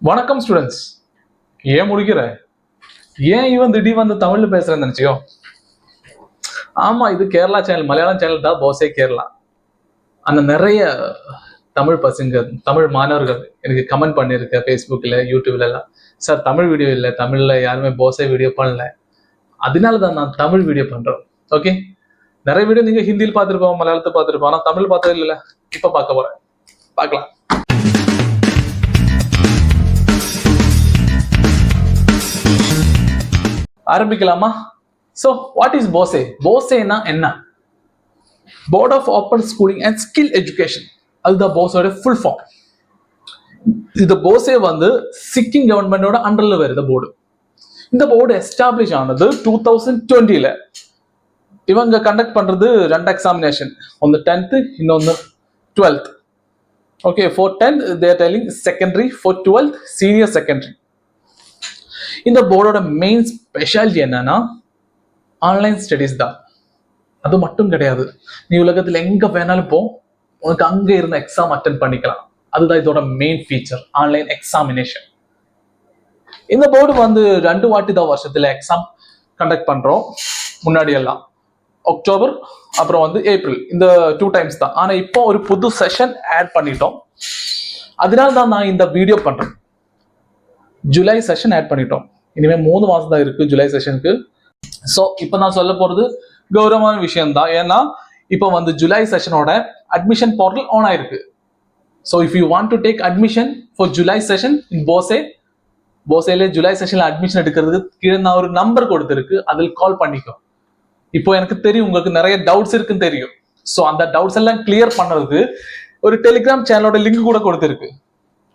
வணக்கம் ஸ்டூடெண்ட்ஸ். ஏன் முடிக்கிற? ஏன் இவன் திடீர் வந்து தமிழ்ல பேசுறேன்னு நினைச்சியோ? ஆமா, இது கேரளா சேனல், மலையாளம் சேனல் தான் போசே கேரளா. அந்த நிறைய தமிழ் பசங்க, தமிழ் மாணவர்கள் எனக்கு கமெண்ட் பண்ணிருக்க ஃபேஸ்புக்ல, யூடியூப்ல எல்லாம். சார், தமிழ் வீடியோ இல்லை, தமிழ்ல யாருமே போசே வீடியோ பண்ணல, அதனாலதான் நான் தமிழ் வீடியோ பண்றேன். ஓகே, நிறைய வீடியோ நீங்க ஹிந்தியில் பார்த்துருப்போம், மலையாளத்தை பார்த்துருப்போம், ஆனா தமிழ் பார்த்தது இல்ல. இப்ப பார்க்க போறேன், பார்க்கலாம். ஆரம்பிக்கலாமா? So, what is BOSE? BOSEனா என்ன? Board of Open Schooling and Skill Education. அதுதான் BOSEோட full form. இந்த BOSE வந்து சிக்கிம் கவர்மெண்டோட அண்டர்ல வருது போர்டு. இந்த போர்டு எஸ்டாப்ளிஷ் ஆனது 2020ல. இவங்க கண்டக்ட் பண்றது ரெண்டு எக்ஸாமினேஷன், ஒன்னு 10th, இன்னொன்னு 12th. Okay, for 10th they are telling secondary, for 12th senior secondary. இந்த போர்டோட மெயின் ஸ்பெஷாலிட்டி என்னன்னா ஆன்லைன் ஸ்டடீஸ் தான். அது மட்டும் கிடையாது, நீ உலகத்துல எங்க வேணாலும் போ, உனக்கு அங்க இருந்த எக்ஸாம் அட்டென்ட் பண்ணிக்கலாம். அதுதான் இதோட மெயின் ஃபீச்சர், ஆன்லைன் எக்ஸாமினேஷன். இந்த போர்டு வந்து 2 வாட்டி தான் வருஷத்துல எக்ஸாம் கண்டக்ட் பண்றோம். முன்னாடி எல்லாம் அக்டோபர், அப்புறம் வந்து ஏப்ரல், இந்த 2 times தான். ஆனா இப்போ ஒரு புது செஷன் ஆட் பண்ணிட்டோம். அதனால தான் நான் இந்த வீடியோ பண்றேன். ஜூலை செஷன் ஆட் பண்ணிட்டோம். இனிமே 3 மாசம் தான் இருக்கு ஜூலை செஷனுக்கு. ஸோ இப்போ நான் சொல்ல போறது கௌரவமான விஷயம் தான். ஏன்னா இப்போ வந்து ஜூலை செஷனோட அட்மிஷன் போர்ட்டல் ஆன் ஆயிருக்கு. So if you want to take admission for July session in போசேல ஜூலை செஷன்ல அட்மிஷன் எடுக்கிறதுக்கு கீழே நான் ஒரு நம்பர் கொடுத்துருக்கு, அதில் கால் பண்ணிக்கோ. இப்போ எனக்கு தெரியும் உங்களுக்கு நிறைய டவுட்ஸ் இருக்குன்னு தெரியும். ஸோ அந்த டவுட்ஸ் எல்லாம் கிளியர் பண்ணுறதுக்கு ஒரு டெலிகிராம் சேனலோட லிங்க் கூட கொடுத்துருக்கு,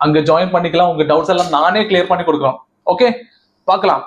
அங்க ஜாயின் பண்ணிக்கலாம். உங்க டவுட்ஸ் எல்லாம் நானே கிளியர் பண்ணி கொடுக்குறோம். ஓகே, பார்க்கலாம்.